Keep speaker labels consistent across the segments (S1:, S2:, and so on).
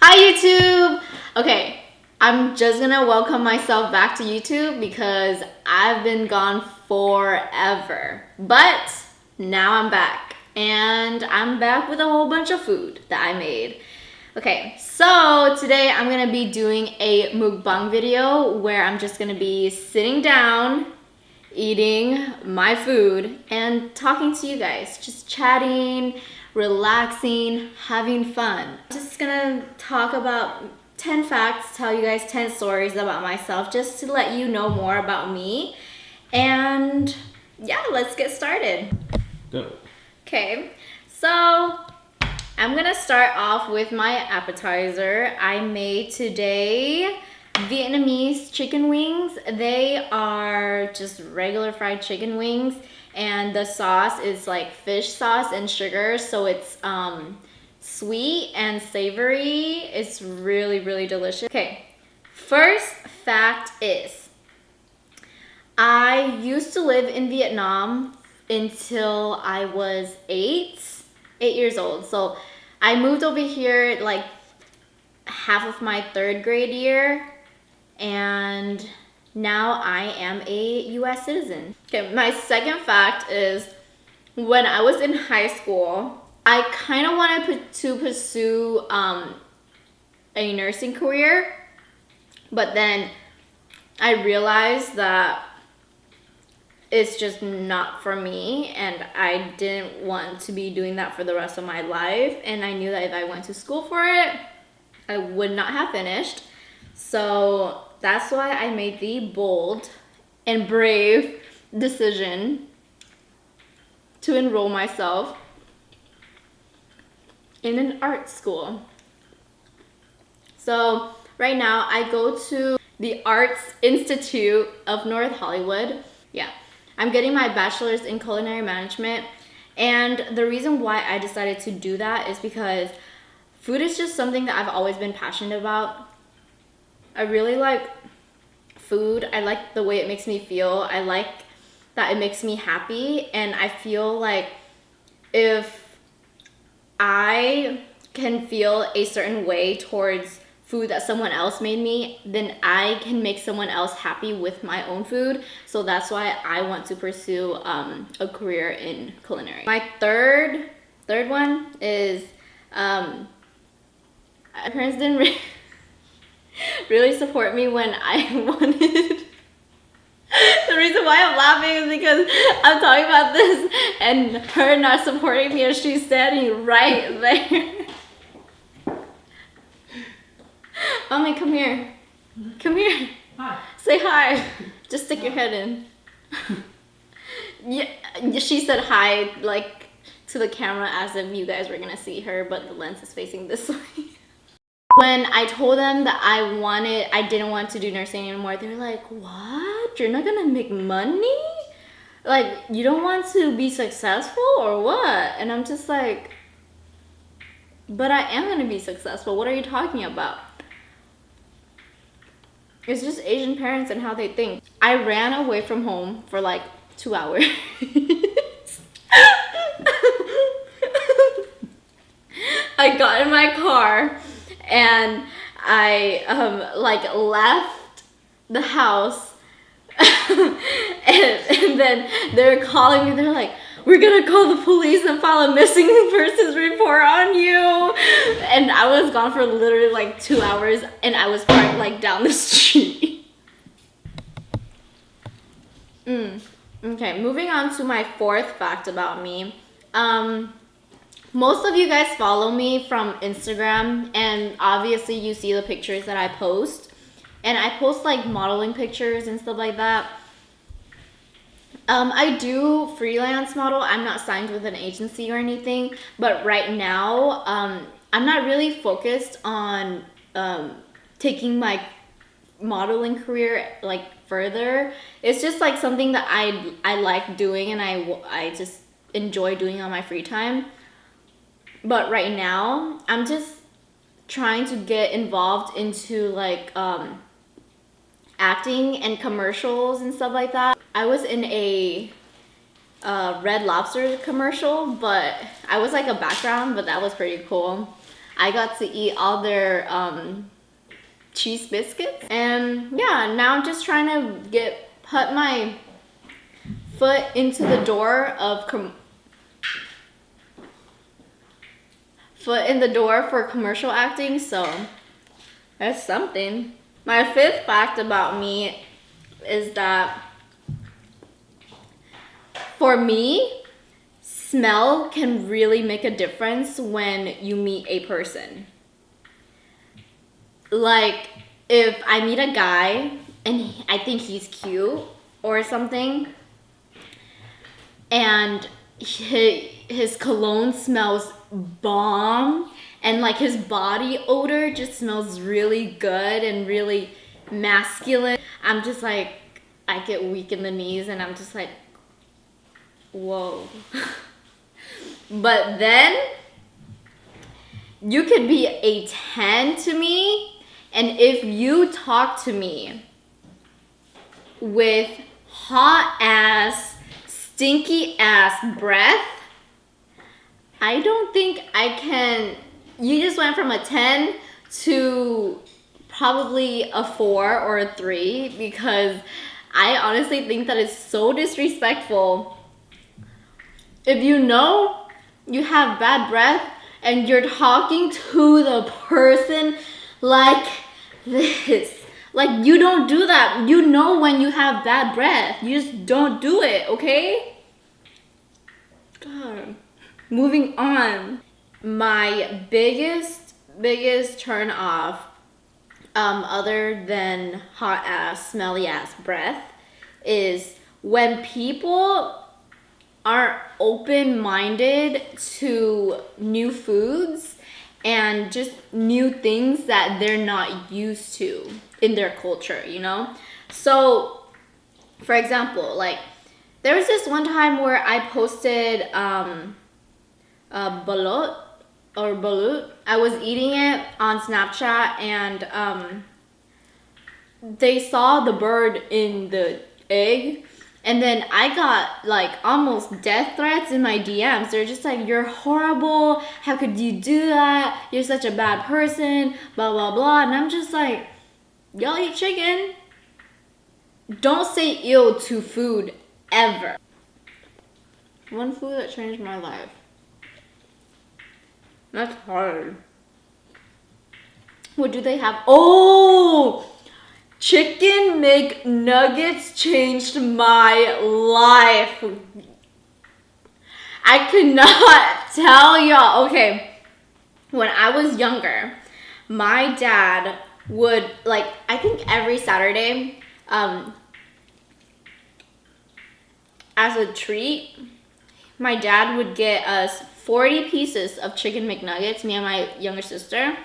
S1: Hi YouTube! Okay, I'm just gonna welcome myself back to YouTube because I've been gone forever. But now I'm back, and I'm back with a whole bunch of food that I made. Okay, so today I'm gonna be doing a mukbang video where I'm just gonna be sitting down, eating my food, and talking to you guys, just chatting, relaxing, having fun. Just gonna talk about 10 facts, tell you guys 10 stories about myself, just to let you know more about me. And yeah, let's get started.
S2: Go.
S1: Okay, so I'm gonna start off with my appetizer. I made today Vietnamese chicken wings. They are just regular fried chicken wings, and the sauce is like fish sauce and sugar, so it's sweet and savory. It's really delicious. Okay, first fact is I used to live in Vietnam until I was 8 years old. So I moved over here like half of my 3rd grade year, and now I am a US citizen. Okay, my second fact is when I was in high school, I kind of wanted to pursue a nursing career, but then I realized that it's just not for me, and I didn't want to be doing that for the rest of my life, and I knew that if I went to school for it, I would not have finished. So that's why I made the bold and brave decision to enroll myself in an art school. So right now I go to the Arts Institute of North Hollywood. Yeah, I'm getting my bachelor's in culinary management, and the reason why I decided to do that is because food is just something that I've always been passionate about. I really like food. I like the way it makes me feel. I like that it makes me happy, and I feel like if I can feel a certain way towards food that someone else made me, then I can make someone else happy with my own food. So that's why I want to pursue a career in culinary. My third one is my parents didn't really support me when I wanted. The reason why I'm laughing is because I'm talking about this and her not supporting me, and she's standing right there. Mommy, come here. Come here.
S2: Hi.
S1: Say hi. Just stick your head in. Yeah, she said hi, like, to the camera as if you guys were gonna see her, but the lens is facing this way. When I told them that I didn't want to do nursing anymore, they were like, what? You're not gonna make money? Like, you don't want to be successful or what? And I'm just like, but I am gonna be successful. What are you talking about? It's just Asian parents and how they think. I ran away from home for like 2 hours. I got in my car and I like left the house and then they're calling me. They're like, we're gonna call the police and file a missing persons report on you. And I was gone for literally like 2 hours, and I was parked like down the street. Okay, moving on to my fourth fact about me. Most of you guys follow me from Instagram, and obviously you see the pictures that I post. And I post like modeling pictures and stuff like that. I do freelance model. I'm not signed with an agency or anything, but right now, I'm not really focused on taking my modeling career like further. It's just like something that I like doing, and I just enjoy doing on my free time. But right now, I'm just trying to get involved into like acting and commercials and stuff like that. I was in a Red Lobster commercial, but I was like a background, but that was pretty cool. I got to eat all their cheese biscuits. And yeah, now I'm just trying to put my foot into the door of for commercial acting, so that's something. My fifth fact about me is that for me, smell can really make a difference when you meet a person. Like, if I meet a guy and I think he's cute or something, and his cologne smells bomb, and like his body odor just smells really good and really masculine, I'm just like, I get weak in the knees and I'm just like, whoa. But then you could be a 10 to me, and if you talk to me with hot ass, stinky ass breath, I don't think I can. You just went from a 10 to probably a 4 or a 3, because I honestly think that it's so disrespectful. If you know you have bad breath and you're talking to the person like this, like, you don't do that. You know when you have bad breath. You just don't do it, okay? God. Moving on. My biggest turn off, other than hot ass, smelly ass breath, is when people aren't open-minded to new foods and just new things that they're not used to in their culture, you know? So, for example, like, there was this one time where I posted balut or balut. I was eating it on Snapchat, and they saw the bird in the egg, and then I got like almost death threats in my DMs. They're just like, you're horrible, how could you do that, you're such a bad person, blah blah blah. And I'm just like, y'all eat chicken, don't say ill to food ever. One food that changed my life. That's hard. What do they have? Oh! Chicken McNuggets changed my life. I could not tell y'all. Okay, when I was younger, my dad would, like, I think every Saturday, as a treat, my dad would get us 40 pieces of chicken McNuggets, me and my younger sister.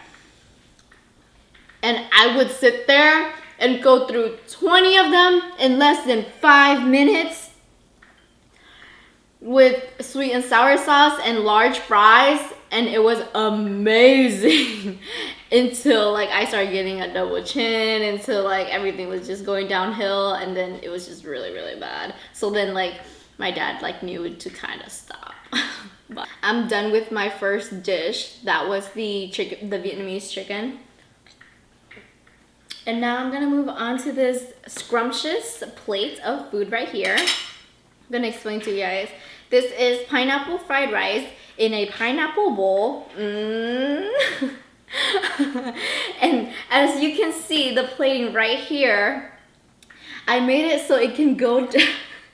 S1: And I would sit there and go through 20 of them in less than 5 minutes with sweet and sour sauce and large fries, and it was amazing. Until like I started getting a double chin, until like everything was just going downhill, and then it was just really, really bad. So then like my dad like knew to kind of stop. But I'm done with my first dish. That was the Vietnamese chicken. And now I'm gonna move on to this scrumptious plate of food right here. I'm gonna explain to you guys. This is pineapple fried rice in a pineapple bowl. And as you can see, the plating right here, I made it so it can go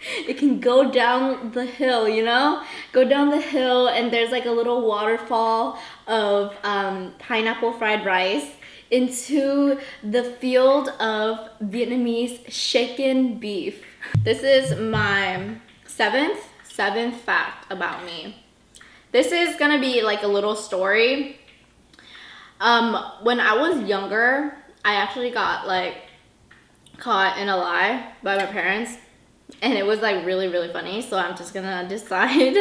S1: it can go down the hill, you know? Go down the hill, and there's like a little waterfall of pineapple fried rice into the field of Vietnamese shaken beef. This is my seventh fact about me. This is gonna be like a little story. When I was younger, I actually got like caught in a lie by my parents, and it was like really, really funny. So I'm just gonna decide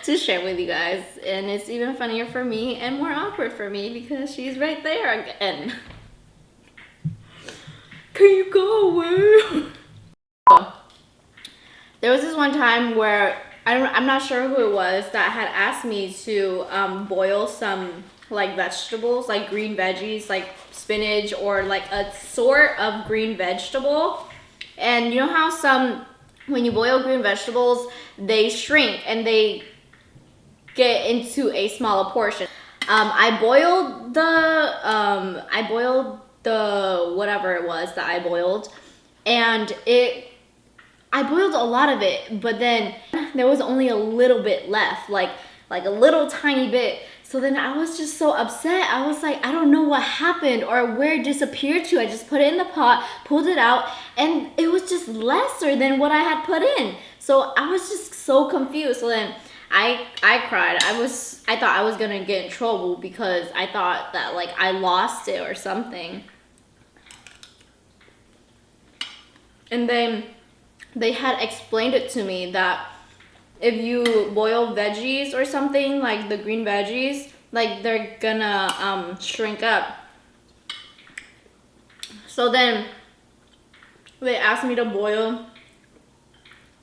S1: to share with you guys, and it's even funnier for me and more awkward for me because she's right there again. Can you go away? There was this one time where I'm not sure who it was that had asked me to boil some like vegetables, like green veggies, like spinach or like a sort of green vegetable. And you know how some, when you boil green vegetables, they shrink and they get into a smaller portion. I boiled the whatever it was that I boiled, and I boiled a lot of it, but then there was only a little bit left, like a little tiny bit. So then I was just so upset. I was like, I don't know what happened or where it disappeared to. I just put it in the pot, pulled it out, and it was just lesser than what I had put in. So I was just so confused. So then I cried. I thought I was gonna get in trouble because I thought that like I lost it or something. And then they had explained it to me that if you boil veggies or something, like the green veggies, like they're gonna shrink up. So then they asked me to boil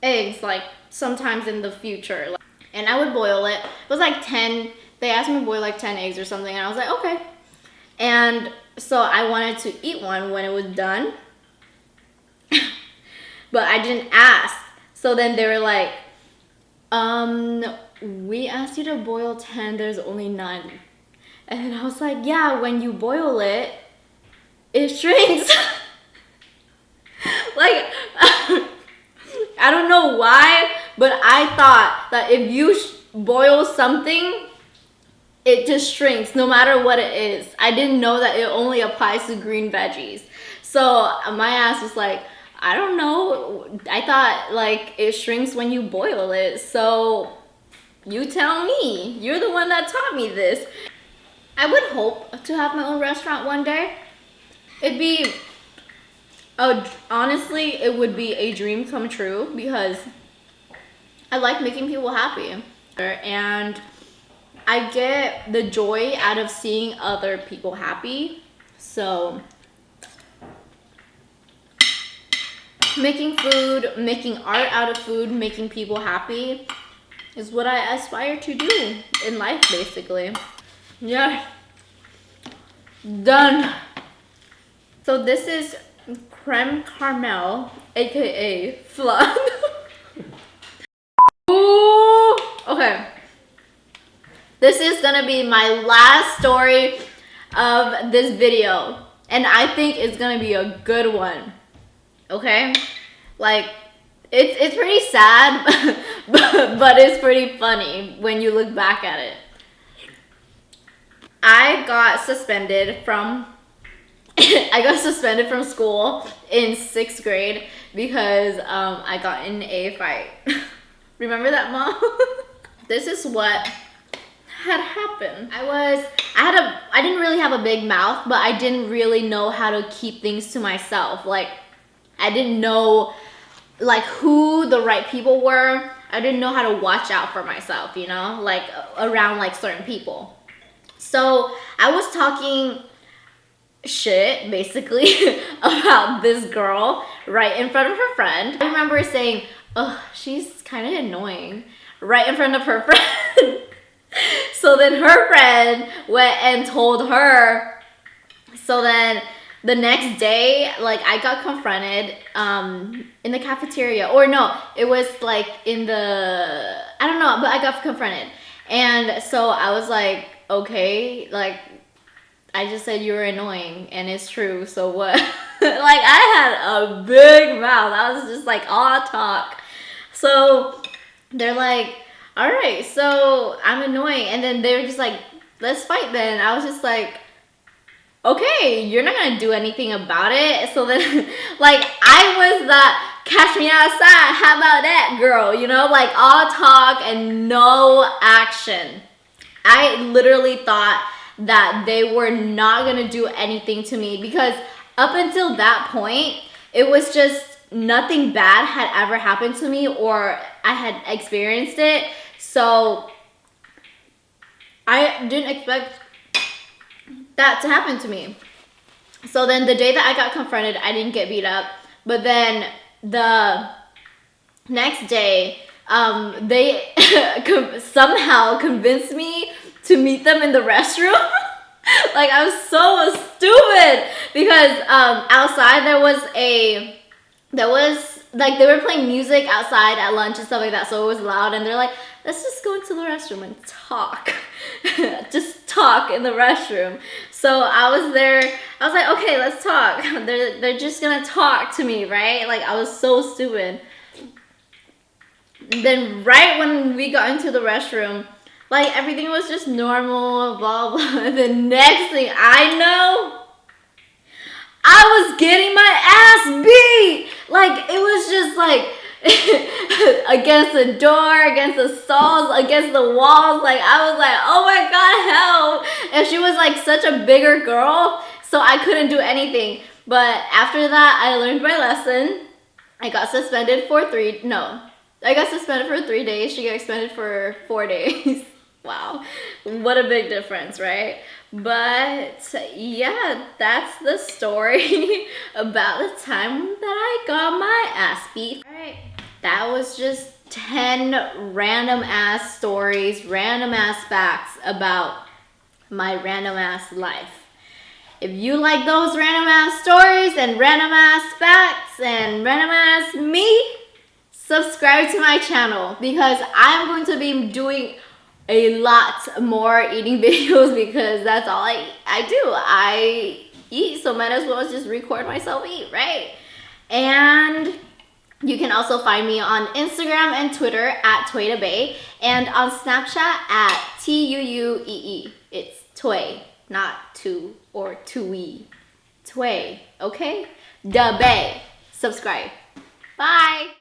S1: eggs like sometimes in the future. And I would boil it. It was like 10, they asked me to boil like 10 eggs or something, and I was like, okay. And so I wanted to eat one when it was done. But I didn't ask. So then they were like, we asked you to boil 10, there's only 9. And then I was like, yeah, when you boil it, it shrinks. Like, I don't know why, but I thought that if you boil something, it just shrinks no matter what it is. I didn't know that it only applies to green veggies. So my ass was like, I don't know. I thought like it shrinks when you boil it. So you tell me. You're the one that taught me this. I would hope to have my own restaurant one day. It'd be, honestly, it would be a dream come true because I like making people happy. And I get the joy out of seeing other people happy. So making food, making art out of food, making people happy is what I aspire to do in life, basically. Yeah. Done. So this is creme caramel, aka flan. Ooh. Okay. This is gonna be my last story of this video, and I think it's gonna be a good one. Okay, like it's pretty sad, but it's pretty funny when you look back at it. I got suspended from school in 6th grade because I got in a fight. Remember that, Mom? This is what had happened. I didn't really have a big mouth, but I didn't really know how to keep things to myself. Like, I didn't know like who the right people were. I didn't know how to watch out for myself, you know, like around like certain people. So I was talking shit basically about this girl right in front of her friend. I remember saying, oh, she's kind of annoying, right in front of her friend. So then her friend went and told her. So then the next day, like, I got confronted in the cafeteria. Or no, it was like in the, I don't know, but I got confronted. And so I was like, okay, like, I just said you were annoying, and it's true, so what? Like, I had a big mouth. I was just like, all talk. So they're like, all right, so I'm annoying. And then they were just like, let's fight then. I was just like, okay, you're not gonna do anything about it. So then, like, I was the catch me outside, how about that, girl? You know, like, all talk and no action. I literally thought that they were not gonna do anything to me because up until that point, it was just nothing bad had ever happened to me or I had experienced it. So I didn't expect that to happen to me. So then the day that I got confronted, I didn't get beat up. But then the next day, they somehow convinced me to meet them in the restroom. Like, I was so stupid because outside there was like, they were playing music outside at lunch and stuff like that, so it was loud, and they're like, let's just go into the restroom and talk. Just talk in the restroom. So I was there, I was like, okay, let's talk. They're just gonna talk to me, right? Like, I was so stupid. Then right when we got into the restroom, like, everything was just normal, blah, blah. The next thing I know, I was getting my ass beat. Like, it was just like, against the door, against the stalls, against the walls. Like, I was like, oh my God, help. And she was like such a bigger girl, so I couldn't do anything. But after that, I learned my lesson. I got suspended for 3 days. She got suspended for 4 days. Wow, what a big difference, right? But yeah, that's the story about the time that I got my ass beat. All right, that was just 10 random ass stories, random ass facts about my random ass life. If you like those random ass stories and random ass facts and random ass me, subscribe to my channel because I'm going to be doing a lot more eating videos because that's all I do. I eat, so might as well just record myself eat, right? And you can also find me on Instagram and Twitter at Twaydabae, and on Snapchat at tuee. It's Tway, not two or tuee. Tway, okay? Da Bay. Subscribe. Bye.